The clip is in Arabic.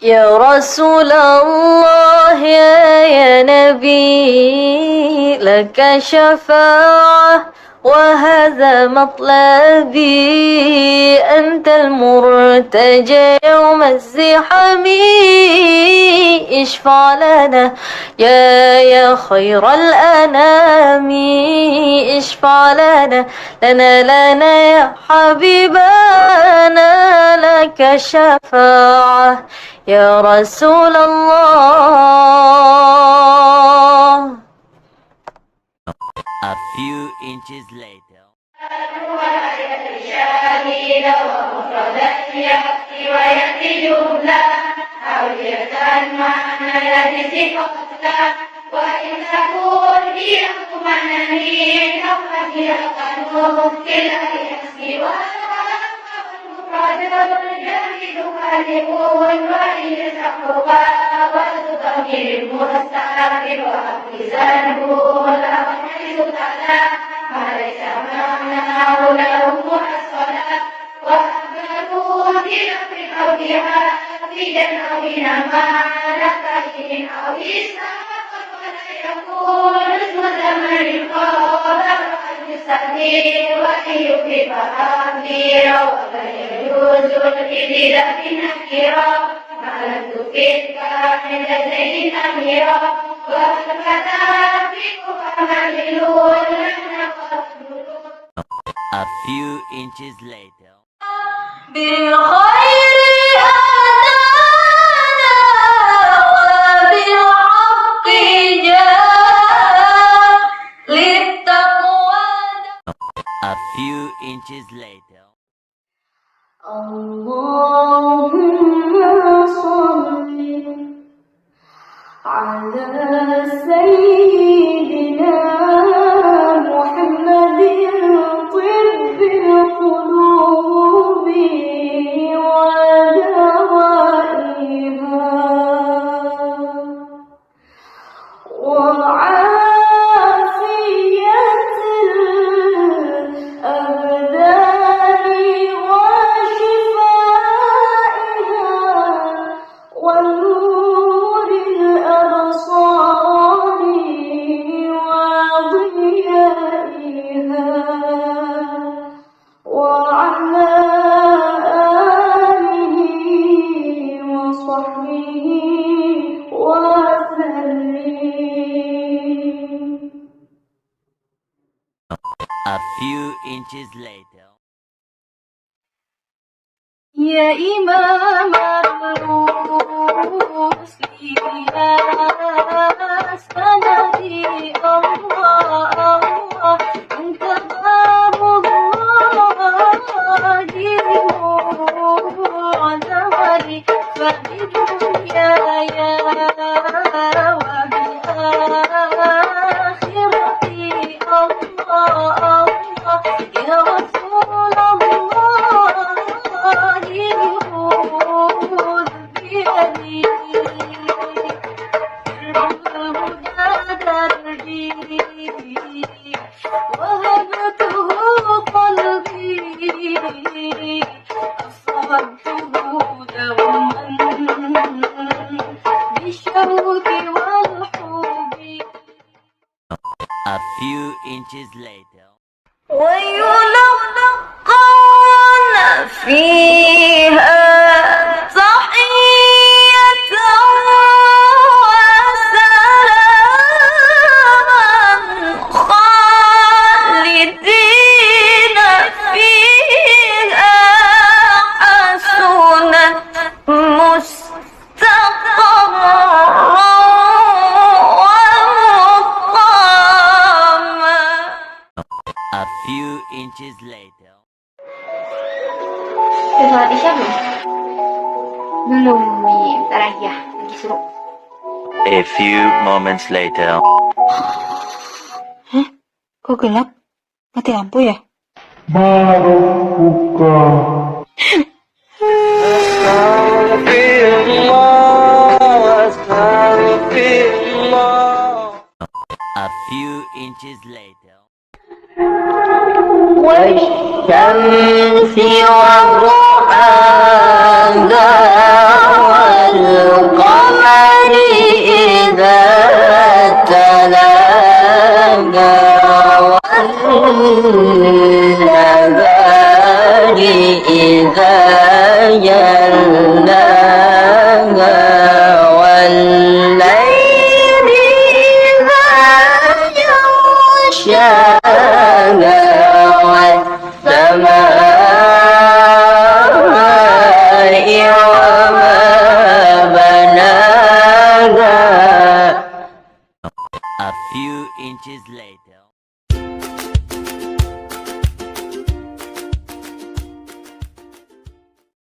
يا رسول الله يا نبي لك شفاعة وهذا مطلبي أنت المرتجى يوم الزحام اشفع لنا يا خير الأنام اشفع لنا يا حبيبنا لك شفاعة يا رسول الله. A few inches later. شاهد ومفردا يأتي ويأتي جملة حولية معنى يأتي قتلا وإن تكون هي منني فقد يقنوه كلا يحسي والمفرد الجاهد خالقون وإن تقوى والضمير المستعد وأقزانه لا حيث تلا ما ليس معناه له الصلاة وأبدوا في نفر قولها في جنوبنا ما نكاين أو إسلام ولا يكون اسم زمن قابل المستدير وأن يكتب أميرا ولا يجوز الإذن بالنكيرا ما لم تفيد كامل زين أميرا A few inches later. بالخير أتانا وبالحق جاء للتقوى. A few inches later. اللهم صل على سيدنا محمد طب القلوب ودوائها وعافية الأبدان وشفائها ونور الأبصار وضيائها وعلى آله وصحبه وسلم. A few inches later. يا إمام المسلمين سندي الله أنت باب الله معتمري فبدنياي وبآخرتي الله يا رسول الله خذ بيدي الهدى دربي وهبته قلبي أصحبته دوما بالشوق والحب. A few inches later. ويلقون فيها تحية وسلاما خالدين فيها حسنت مستقرا ومقاما. A few inches later. Udah sholat isya belum? Belum nih, bentar lagi ya, lagi suruh. A few moments later. Hah? Kok gelap? Mati lampu ya? A few inches later. والشمس وضحاها غشاها والسماء وما بناها. A few inches later.